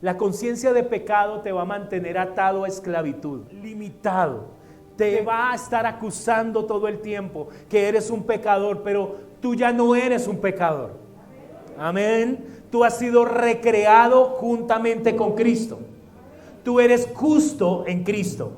La conciencia de pecado te va a mantener atado a esclavitud, limitado. Te va a estar acusando todo el tiempo que eres un pecador, pero tú ya no eres un pecador. Amén. Tú has sido recreado juntamente con Cristo. Tú eres justo en Cristo.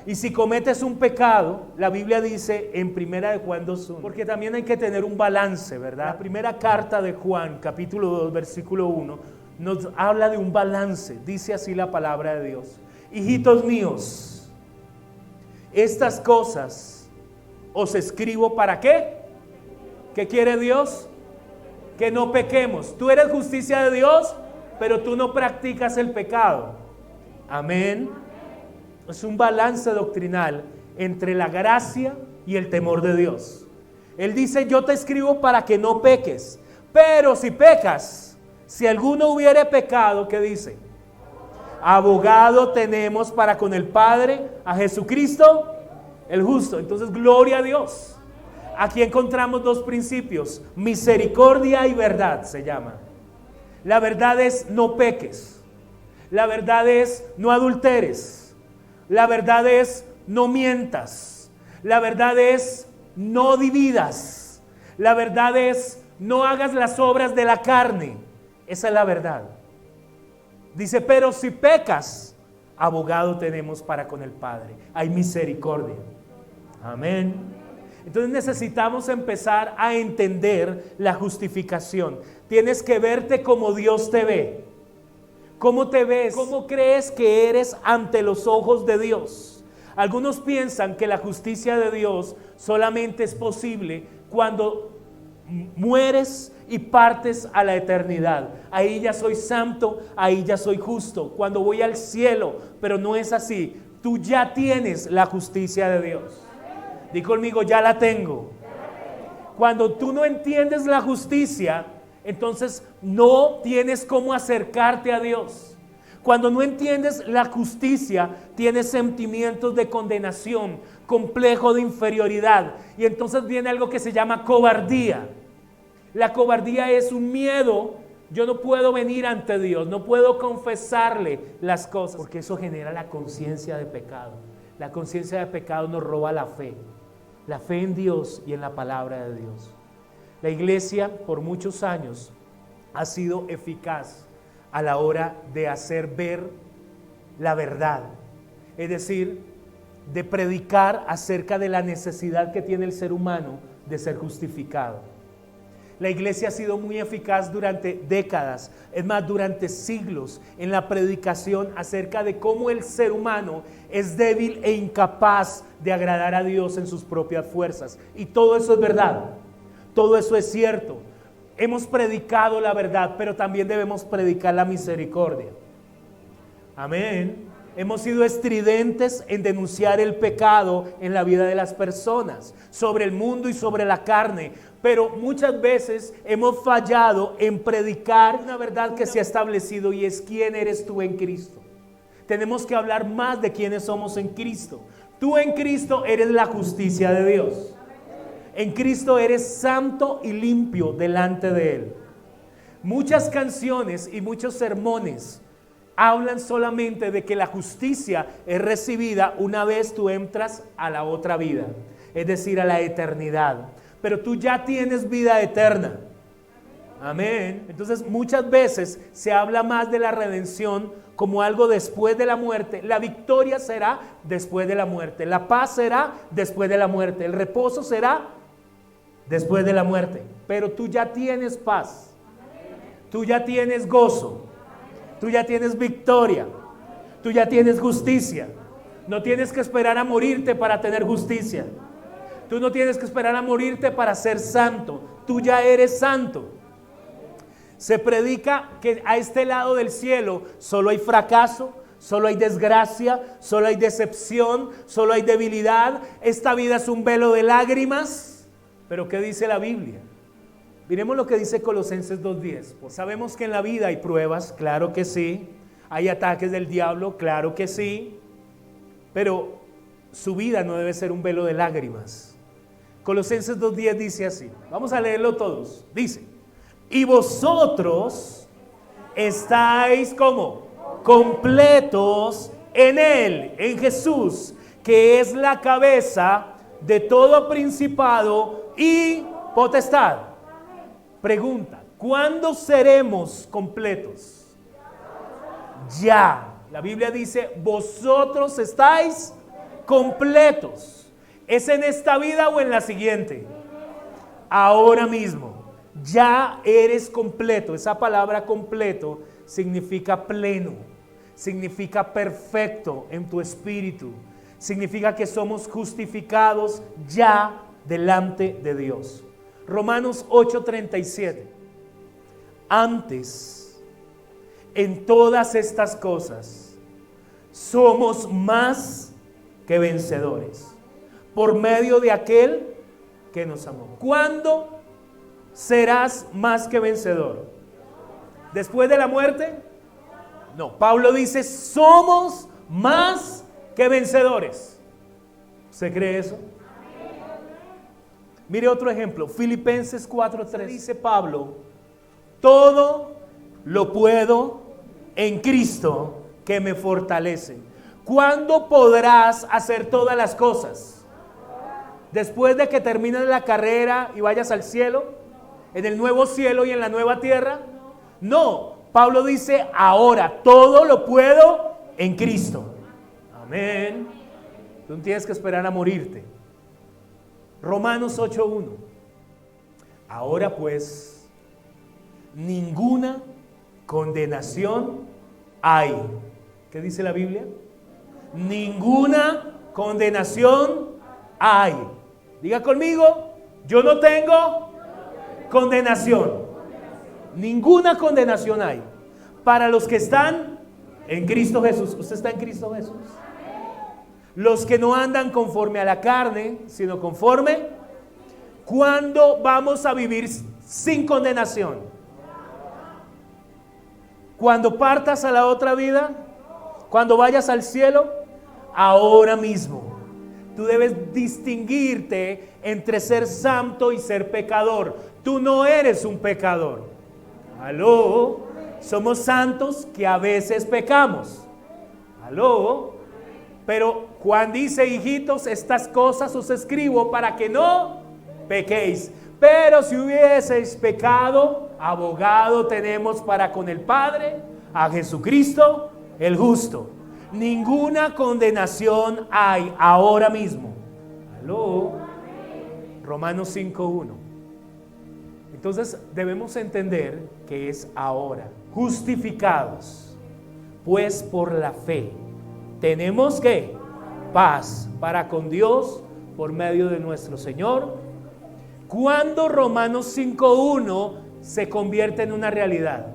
Y si cometes un pecado, la Biblia dice en primera de Juan 2:1, porque también hay que tener un balance, ¿verdad? La primera carta de Juan, capítulo 2, versículo 1, nos habla de un balance. Dice así la palabra de Dios: hijitos míos, estas cosas os escribo ¿para qué? ¿Qué quiere Dios? Que no pequemos. Tú eres justicia de Dios, pero tú no practicas el pecado. Amén. Es un balance doctrinal entre la gracia y el temor de Dios. Él dice: yo te escribo para que no peques, pero si pecas, si alguno hubiere pecado, ¿qué dice? Abogado tenemos para con el Padre, a Jesucristo el justo. Entonces, gloria a Dios. Aquí encontramos dos principios: misericordia y verdad se llama. La verdad es no peques. La verdad es no adulteres. La verdad es no mientas. La verdad es no dividas. La verdad es no hagas las obras de la carne. Esa es la verdad. Dice: pero si pecas, abogado tenemos para con el Padre. Hay misericordia. Amén. Entonces necesitamos empezar a entender la justificación. Tienes que verte como Dios te ve. ¿Cómo te ves? ¿Cómo crees que eres ante los ojos de Dios? Algunos piensan que la justicia de Dios solamente es posible cuando mueres y partes a la eternidad. Ahí ya soy santo, ahí ya soy justo, cuando voy al cielo. Pero no es así. Tú ya tienes la justicia de Dios. Di conmigo: ya la tengo. Cuando tú no entiendes la justicia, entonces no tienes cómo acercarte a Dios. Cuando no entiendes la justicia, tienes sentimientos de condenación, complejo de inferioridad, y entonces viene algo que se llama cobardía. La cobardía es un miedo. Yo no puedo venir ante Dios, no puedo confesarle las cosas, porque eso genera la conciencia de pecado. La conciencia de pecado nos roba la fe en Dios y en la palabra de Dios. La iglesia por muchos años ha sido eficaz a la hora de hacer ver la verdad, es decir, de predicar acerca de la necesidad que tiene el ser humano de ser justificado. La iglesia ha sido muy eficaz durante décadas, es más, durante siglos, en la predicación acerca de cómo el ser humano es débil e incapaz de agradar a Dios en sus propias fuerzas. Y todo eso es verdad, todo eso es cierto. Hemos predicado la verdad, pero también debemos predicar la misericordia. Amén. Hemos sido estridentes en denunciar el pecado en la vida de las personas, sobre el mundo y sobre la carne, pero muchas veces hemos fallado en predicar una verdad que se ha establecido, y es: ¿quién eres tú en Cristo? Tenemos que hablar más de quiénes somos en Cristo. Tú en Cristo eres la justicia de Dios. En Cristo eres santo y limpio delante de Él. Muchas canciones y muchos sermones hablan solamente de que la justicia es recibida una vez tú entras a la otra vida, es decir, a la eternidad. Pero tú ya tienes vida eterna. Amén. Entonces muchas veces se habla más de la redención como algo después de la muerte. La victoria será después de la muerte. La paz será después de la muerte. El reposo será después de la muerte. Pero tú ya tienes paz. Tú ya tienes gozo. Tú ya tienes victoria. Tú ya tienes justicia. No tienes que esperar a morirte para tener justicia. Tú no tienes que esperar a morirte para ser santo. Tú ya eres santo. Se predica que a este lado del cielo solo hay fracaso, solo hay desgracia, solo hay decepción, solo hay debilidad. Esta vida es un velo de lágrimas. Pero ¿qué dice la Biblia? Miremos lo que dice Colosenses 2:10. Sabemos que en la vida hay pruebas, claro que sí. Hay ataques del diablo, claro que sí. Pero su vida no debe ser un velo de lágrimas. Colosenses 2:10 dice así. Vamos a leerlo todos. Dice: y vosotros estáis como completos en Él, en Jesús, que es la cabeza de todo principado y potestad. Pregunta, ¿cuándo seremos completos? Ya. La Biblia dice, vosotros estáis completos. ¿Es en esta vida o en la siguiente? Ahora mismo. Ya eres completo. Esa palabra completo significa pleno, significa perfecto en tu espíritu, significa que somos justificados ya delante de Dios. Romanos 8:37. Antes, en todas estas cosas, somos más que vencedores por medio de aquel que nos amó. ¿Cuándo serás más que vencedor? ¿Después de la muerte? No, Pablo dice, somos más que vencedores. ¿Se cree eso? Mire otro ejemplo, Filipenses 4:3. Dice Pablo, todo lo puedo en Cristo que me fortalece. ¿Cuándo podrás hacer todas las cosas? ¿Después de que termines la carrera y vayas al cielo? ¿En el nuevo cielo y en la nueva tierra? No, Pablo dice, ahora todo lo puedo en Cristo. Amén. Tú no tienes que esperar a morirte. Romanos 8:1. Ahora pues, ninguna condenación hay. ¿Qué dice la Biblia? Ninguna condenación hay. Diga conmigo, yo no tengo condenación. Ninguna condenación hay para los que están en Cristo Jesús. ¿Usted está en Cristo Jesús? Los que no andan conforme a la carne, sino conforme. ¿Cuándo vamos a vivir sin condenación? Cuando partas a la otra vida, cuando vayas al cielo, ahora mismo. Tú debes distinguirte entre ser santo y ser pecador. Tú no eres un pecador. Aló, somos santos que a veces pecamos. Aló, pero Juan dice, hijitos, estas cosas os escribo para que no pequéis. Pero si hubieseis pecado, abogado tenemos para con el Padre, a Jesucristo el justo. Ninguna condenación hay ahora mismo. Aló. Romanos 5:1. Entonces debemos entender que es ahora. Justificados, pues por la fe, tenemos que paz para con Dios por medio de nuestro Señor. ¿Cuándo Romanos 5:1 se convierte en una realidad?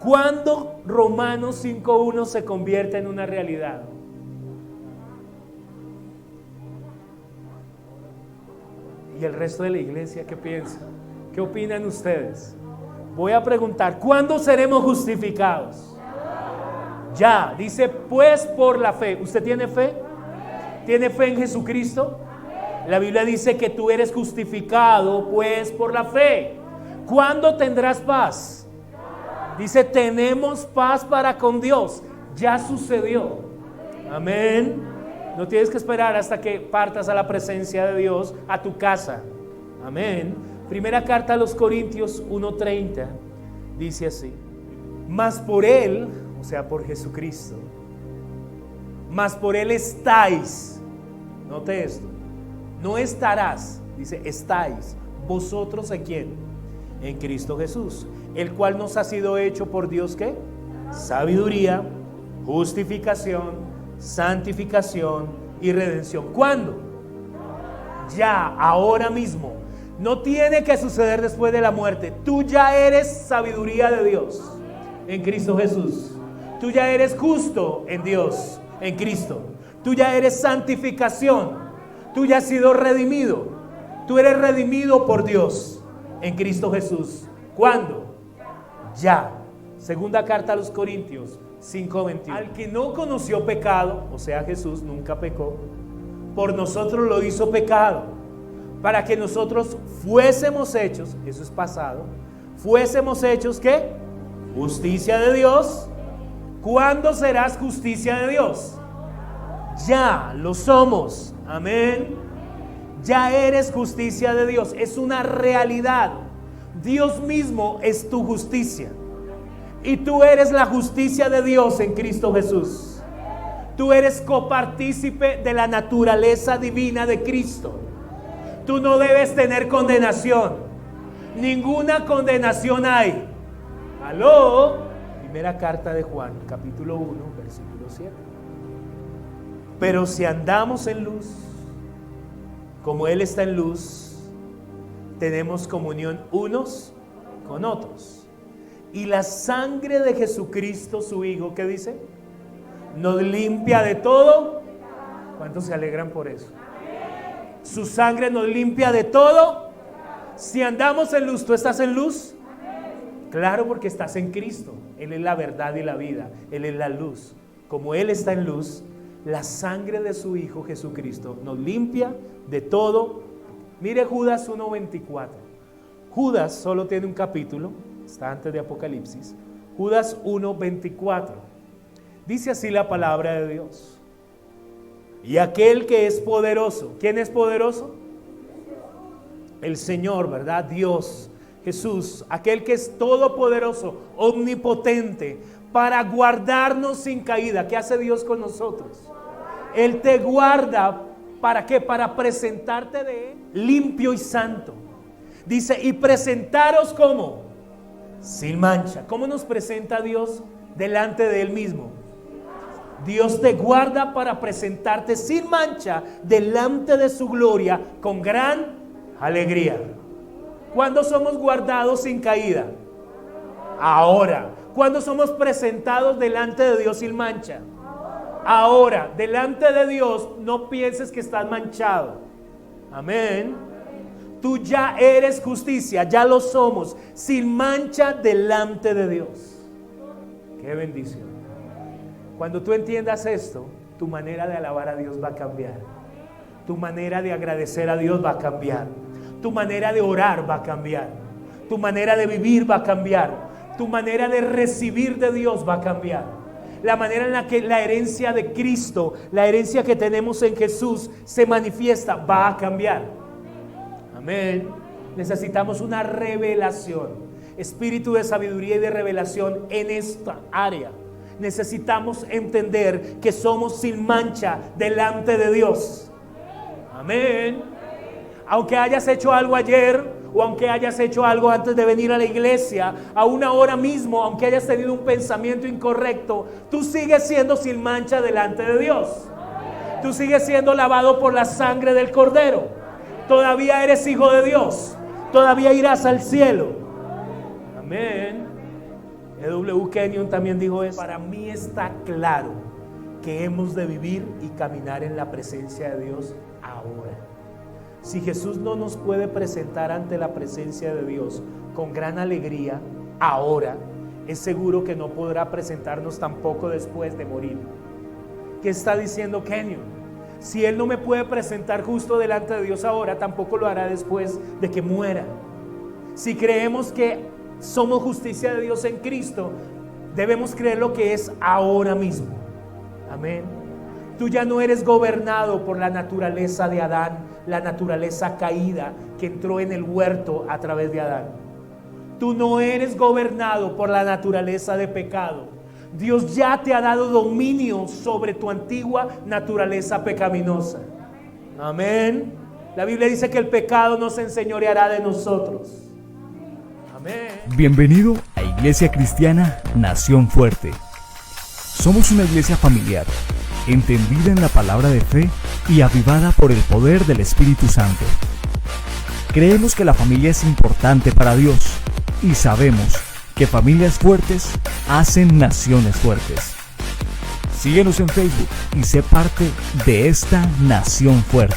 ¿Cuándo Romanos 5:1 se convierte en una realidad? ¿Y el resto de la iglesia qué piensa? ¿Qué opinan ustedes? Voy a preguntar, ¿cuándo seremos justificados? Ya, dice pues por la fe. ¿Usted tiene fe? ¿Tiene fe en Jesucristo? La Biblia dice que tú eres justificado pues por la fe. ¿Cuándo tendrás paz? Dice, tenemos paz para con Dios. Ya sucedió. Amén. No tienes que esperar hasta que partas a la presencia de Dios, a tu casa. Amén. Primera carta a los Corintios 1:30 dice así: mas por Él, o sea por Jesucristo, mas por Él estáis. Note esto. No estarás, dice estáis. ¿Vosotros en quién? En Cristo Jesús, el cual nos ha sido hecho por Dios, ¿qué? Sabiduría, justificación, santificación y redención. ¿Cuándo? Ya, ahora mismo. No tiene que suceder después de la muerte. Tú ya eres sabiduría de Dios en Cristo Jesús. Tú ya eres justo en Dios, en Cristo. Tú ya eres santificación. Tú ya has sido redimido. Tú eres redimido por Dios en Cristo Jesús. ¿Cuándo? Ya. Segunda carta a los Corintios 5:21. Al que no conoció pecado, o sea Jesús nunca pecó, por nosotros lo hizo pecado, para que nosotros fuésemos hechos, eso es pasado, fuésemos hechos, ¿qué? Justicia de Dios. ¿Cuándo serás justicia de Dios? Ya lo somos. Amén. Ya eres justicia de Dios. Es una realidad. Dios mismo es tu justicia. Y tú eres la justicia de Dios en Cristo Jesús. Tú eres copartícipe de la naturaleza divina de Cristo. Tú no debes tener condenación. Ninguna condenación hay. Aló. Primera carta de Juan, capítulo 1, versículo 7. Pero si andamos en luz, como Él está en luz, tenemos comunión unos con otros. Y la sangre de Jesucristo, su Hijo, ¿qué dice? Nos limpia de todo. ¿Cuántos se alegran por eso? Su sangre nos limpia de todo. Si andamos en luz, ¿tú estás en luz? Claro, porque estás en Cristo. Él es la verdad y la vida. Él es la luz. Como Él está en luz, la sangre de su Hijo Jesucristo nos limpia de todo. Mire Judas 1:24. Judas solo tiene un capítulo, está antes de Apocalipsis. Judas 1:24. Dice así la palabra de Dios. Y aquel que es poderoso. ¿Quién es poderoso? El Señor, ¿verdad? Dios, Jesús, aquel que es todopoderoso, omnipotente, para guardarnos sin caída. ¿Qué hace Dios con nosotros? Él te guarda, ¿para qué? Para presentarte de Él limpio y santo. Dice, y presentaros como sin mancha. ¿Cómo nos presenta Dios delante de Él mismo? Dios te guarda para presentarte sin mancha delante de su gloria con gran alegría. ¿Cuándo somos guardados sin caída? Ahora. ¿Cuándo somos presentados delante de Dios sin mancha? Ahora. Delante de Dios no pienses que estás manchado. Amén. Tú ya eres justicia, ya lo somos, sin mancha delante de Dios. Qué bendición. Cuando tú entiendas esto, tu manera de alabar a Dios va a cambiar. Tu manera de agradecer a Dios va a cambiar. Tu manera de orar va a cambiar. Tu manera de vivir va a cambiar. Tu manera de recibir de Dios va a cambiar. La manera en la que la herencia de Cristo, la herencia que tenemos en Jesús se manifiesta, va a cambiar. Amén. Necesitamos una revelación, espíritu de sabiduría y de revelación en esta área. Necesitamos entender que somos sin mancha delante de Dios. Amén. Aunque hayas hecho algo ayer, o aunque hayas hecho algo antes de venir a la iglesia, aún ahora mismo, aunque hayas tenido un pensamiento incorrecto, tú sigues siendo sin mancha delante de Dios. Tú sigues siendo lavado por la sangre del Cordero. Todavía eres hijo de Dios. Todavía irás al cielo. Amén. E.W. Kenyon también dijo eso. Para mí está claro que hemos de vivir y caminar en la presencia de Dios ahora. Si Jesús no nos puede presentar ante la presencia de Dios con gran alegría ahora, es seguro que no podrá presentarnos tampoco después de morir. ¿Qué está diciendo Kenyon? Si Él no me puede presentar justo delante de Dios ahora, tampoco lo hará después de que muera. Si creemos que somos justicia de Dios en Cristo, debemos creer lo que es ahora mismo. Amén. Tú ya no eres gobernado por la naturaleza de Adán, la naturaleza caída que entró en el huerto a través de Adán. Tú no eres gobernado por la naturaleza de pecado. Dios ya te ha dado dominio sobre tu antigua naturaleza pecaminosa. Amén. La Biblia dice que el pecado no se enseñoreará de nosotros. Amén. Bienvenido a Iglesia Cristiana Nación Fuerte. Somos una iglesia familiar, entendida en la palabra de fe y avivada por el poder del Espíritu Santo. Creemos que la familia es importante para Dios y sabemos que familias fuertes hacen naciones fuertes. Síguenos en Facebook y sé parte de esta nación fuerte.